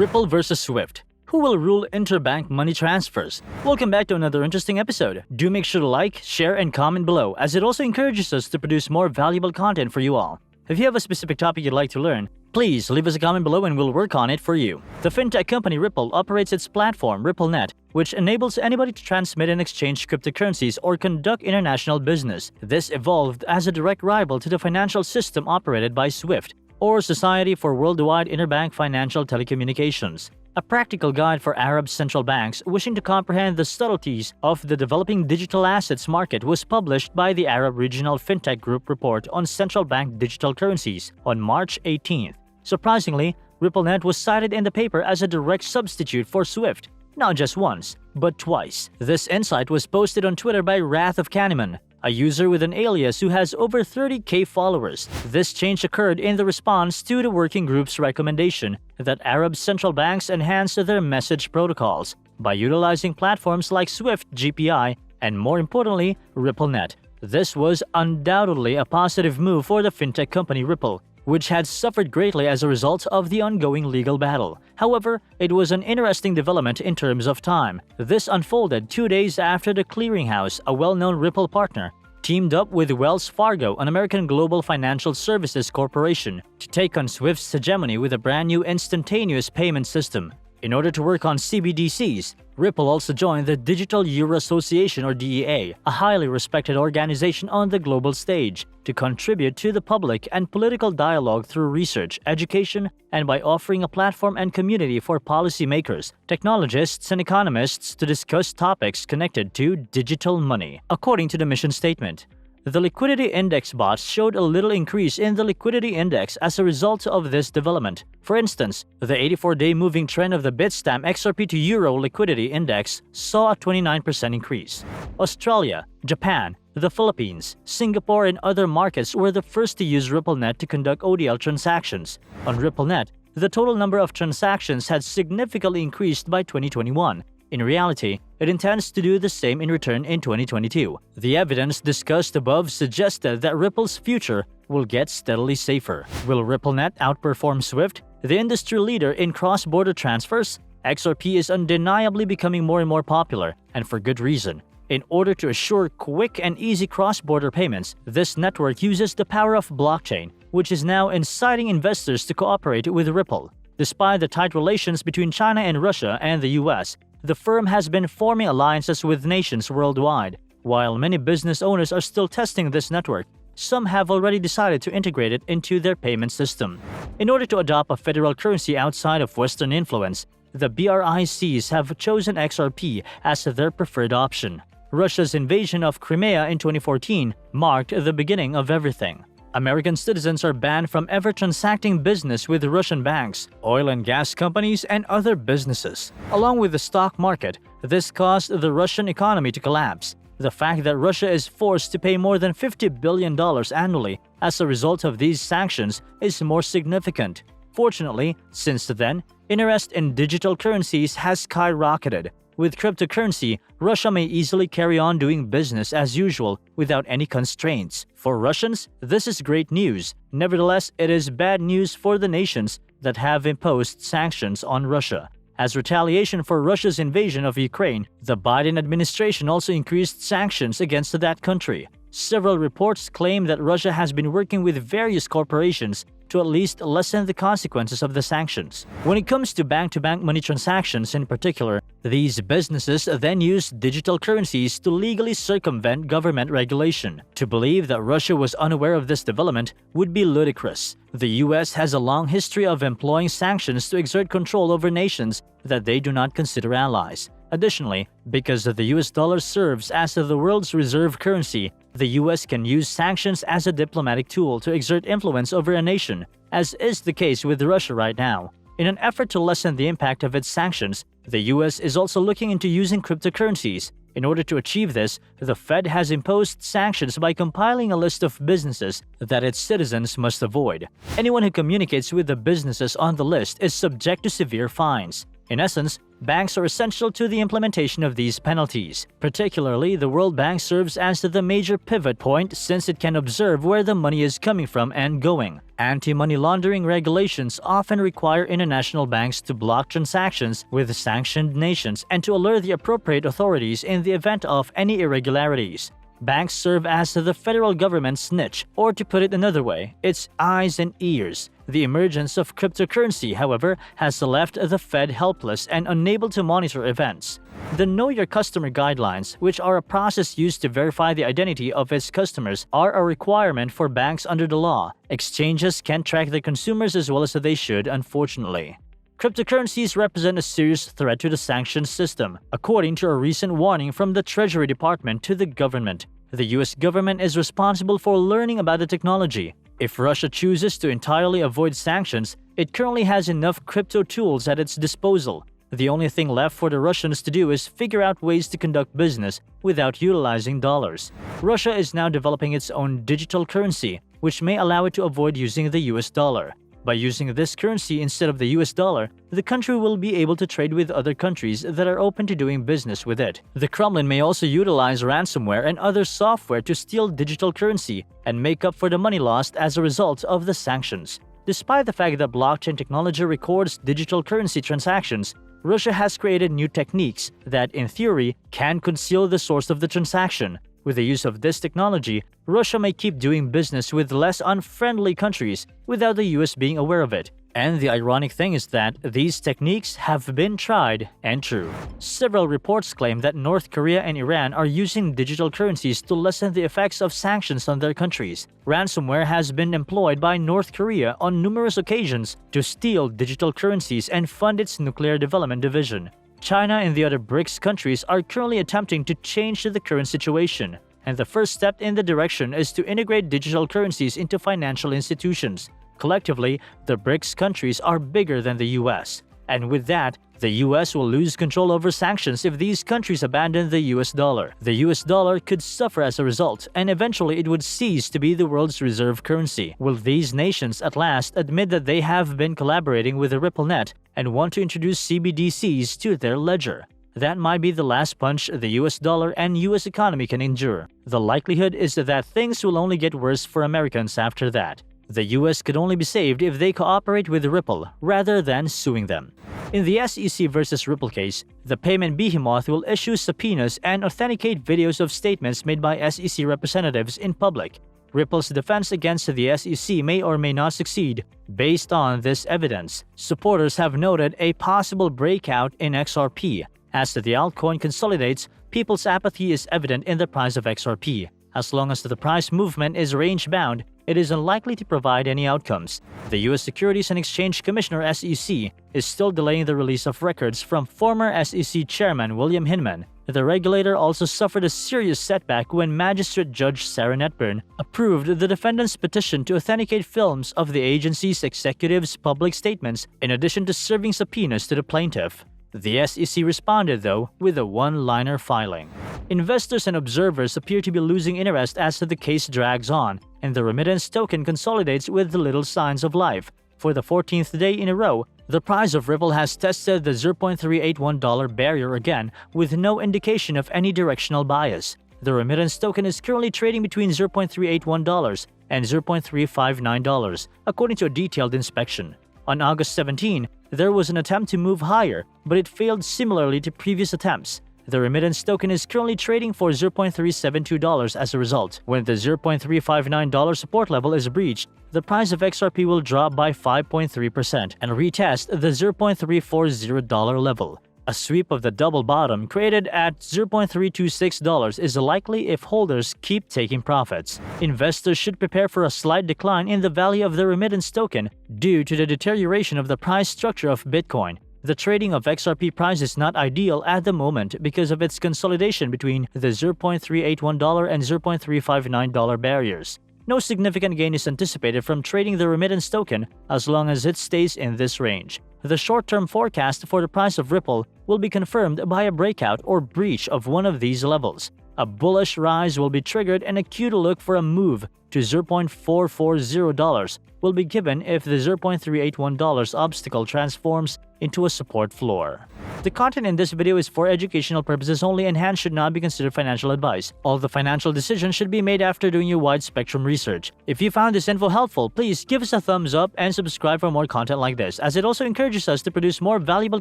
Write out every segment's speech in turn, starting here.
Ripple versus Swift. Who will rule interbank money transfers? Welcome back to another interesting episode. Do make sure to like, share, and comment below, as it also encourages us to produce more valuable content for you all. If you have a specific topic you'd like to learn, please leave us a comment below and we'll work on it for you. The fintech company Ripple operates its platform RippleNet, which enables anybody to transmit and exchange cryptocurrencies or conduct international business. This evolved as a direct rival to the financial system operated by SWIFT, or Society for Worldwide Interbank Financial Telecommunications, a practical guide for Arab central banks wishing to comprehend the subtleties of the developing digital assets market was published by the Arab Regional Fintech Group report on central bank digital currencies on March 18th. Surprisingly, RippleNet was cited in the paper as a direct substitute for SWIFT, not just once, but twice. This insight was posted on Twitter by Wrath of Kahneman, a user with an alias who has over 30k followers. This change occurred in the response to the working group's recommendation that Arab central banks enhance their message protocols by utilizing platforms like Swift GPI and, more importantly, RippleNet. This was undoubtedly a positive move for the fintech company Ripple, which had suffered greatly as a result of the ongoing legal battle. However, it was an interesting development in terms of time. This unfolded 2 days after the Clearinghouse, a well-known Ripple partner, teamed up with Wells Fargo, an American global financial services corporation, to take on Swift's hegemony with a brand new instantaneous payment system. In order to work on CBDCs, Ripple also joined the Digital Euro Association, or DEA, a highly respected organization on the global stage, to contribute to the public and political dialogue through research, education, and by offering a platform and community for policymakers, technologists, and economists to discuss topics connected to digital money. According to the mission statement, the liquidity index bots showed a little increase in the liquidity index as a result of this development. For instance, the 84-day moving trend of the Bitstamp XRP to Euro liquidity index saw a 29% increase. Australia, Japan, the Philippines, Singapore, and other markets were the first to use RippleNet to conduct ODL transactions. On RippleNet, the total number of transactions had significantly increased by 2021. In reality, it intends to do the same in return in 2022. The evidence discussed above suggested that Ripple's future will get steadily safer. Will RippleNet outperform SWIFT, the industry leader in cross-border transfers? XRP is undeniably becoming more and more popular, and for good reason. In order to assure quick and easy cross-border payments, this network uses the power of blockchain, which is now inciting investors to cooperate with Ripple. Despite the tight relations between China and Russia and the US, the firm has been forming alliances with nations worldwide. While many business owners are still testing this network, some have already decided to integrate it into their payment system. In order to adopt a federal currency outside of Western influence, the BRICs have chosen XRP as their preferred option. Russia's invasion of Crimea in 2014 marked the beginning of everything. American citizens are banned from ever transacting business with Russian banks, oil and gas companies, and other businesses. Along with the stock market, this caused the Russian economy to collapse. The fact that Russia is forced to pay more than $50 billion annually as a result of these sanctions is more significant. Fortunately, since then, interest in digital currencies has skyrocketed. With cryptocurrency, Russia may easily carry on doing business as usual without any constraints. For Russians, this is great news. Nevertheless, it is bad news for the nations that have imposed sanctions on Russia. As retaliation for Russia's invasion of Ukraine, the Biden administration also increased sanctions against that country. Several reports claim that Russia has been working with various corporations to at least lessen the consequences of the sanctions. When it comes to bank-to-bank money transactions in particular, these businesses then use digital currencies to legally circumvent government regulation. To believe that Russia was unaware of this development would be ludicrous. The US has a long history of employing sanctions to exert control over nations that they do not consider allies. Additionally, because the US dollar serves as the world's reserve currency, the US can use sanctions as a diplomatic tool to exert influence over a nation, as is the case with Russia right now. In an effort to lessen the impact of its sanctions, the US is also looking into using cryptocurrencies. In order to achieve this, the Fed has imposed sanctions by compiling a list of businesses that its citizens must avoid. Anyone who communicates with the businesses on the list is subject to severe fines. In essence, Banks are essential to the implementation of these penalties. Particularly, the World Bank serves as the major pivot point since it can observe where the money is coming from and going. Anti-money laundering regulations often require international banks to block transactions with sanctioned nations and to alert the appropriate authorities in the event of any irregularities. Banks serve as the federal government's snitch, or to put it another way, its eyes and ears. The emergence of cryptocurrency, however, has left the Fed helpless and unable to monitor events. The Know Your Customer guidelines, which are a process used to verify the identity of its customers, are a requirement for banks under the law. Exchanges can't track their consumers as well as they should, unfortunately. Cryptocurrencies represent a serious threat to the sanctions system, according to a recent warning from the Treasury Department to the government. The US government is responsible for learning about the technology. If Russia chooses to entirely avoid sanctions, it currently has enough crypto tools at its disposal. The only thing left for the Russians to do is figure out ways to conduct business without utilizing dollars. Russia is now developing its own digital currency, which may allow it to avoid using the US dollar. By using this currency instead of the US dollar, the country will be able to trade with other countries that are open to doing business with it. The Kremlin may also utilize ransomware and other software to steal digital currency and make up for the money lost as a result of the sanctions. Despite the fact that blockchain technology records digital currency transactions, Russia has created new techniques that, in theory, can conceal the source of the transaction. With the use of this technology, Russia may keep doing business with less unfriendly countries without the US being aware of it. And the ironic thing is that these techniques have been tried and true. Several reports claim that North Korea and Iran are using digital currencies to lessen the effects of sanctions on their countries. Ransomware has been employed by North Korea on numerous occasions to steal digital currencies and fund its nuclear development division. China and the other BRICS countries are currently attempting to change the current situation, and the first step in the direction is to integrate digital currencies into financial institutions. Collectively, the BRICS countries are bigger than the US, and with that, the US will lose control over sanctions if these countries abandon the US dollar. The US dollar could suffer as a result, and eventually it would cease to be the world's reserve currency. Will these nations at last admit that they have been collaborating with the RippleNet and want to introduce CBDCs to their ledger? That might be the last punch the US dollar and US economy can endure. The likelihood is that things will only get worse for Americans after that. The US could only be saved if they cooperate with Ripple rather than suing them. In the SEC versus Ripple case, the payment behemoth will issue subpoenas and authenticate videos of statements made by SEC representatives in public. Ripple's defense against the SEC may or may not succeed based on this evidence. Supporters have noted a possible breakout in XRP. As the altcoin consolidates, people's apathy is evident in the price of XRP. As long as the price movement is range-bound, it is unlikely to provide any outcomes. The U.S. Securities and Exchange Commissioner (SEC) is still delaying the release of records from former SEC Chairman William Hinman. The regulator also suffered a serious setback when Magistrate Judge Sarah Netburn approved the defendant's petition to authenticate films of the agency's executives' public statements in addition to serving subpoenas to the plaintiff. The SEC responded, though, with a one-liner filing. Investors and observers appear to be losing interest as the case drags on, and the remittance token consolidates with little signs of life. For the 14th day in a row, the price of Ripple has tested the $0.381 barrier again, with no indication of any directional bias. The remittance token is currently trading between $0.381 and $0.359, according to a detailed inspection. On August 17, there was an attempt to move higher, but it failed similarly to previous attempts. The remittance token is currently trading for $0.372 as a result. When the $0.359 support level is breached, the price of XRP will drop by 5.3% and retest the $0.340 level. A sweep of the double bottom created at $0.326 is likely if holders keep taking profits. Investors should prepare for a slight decline in the value of the remittance token due to the deterioration of the price structure of Bitcoin. The trading of XRP price is not ideal at the moment because of its consolidation between the $0.381 and $0.359 barriers. No significant gain is anticipated from trading the remittance token as long as it stays in this range. The short-term forecast for the price of Ripple will be confirmed by a breakout or breach of one of these levels. A bullish rise will be triggered and a cue to look for a move to $0.440 will be given if the $0.381 obstacle transforms into a support floor. The content in this video is for educational purposes only and hence should not be considered financial advice. All the financial decisions should be made after doing your wide spectrum research. If you found this info helpful, please give us a thumbs up and subscribe for more content like this, as it also encourages us to produce more valuable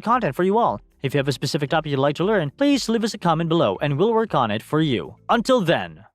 content for you all. If you have a specific topic you'd like to learn, please leave us a comment below and we'll work on it for you. Until then.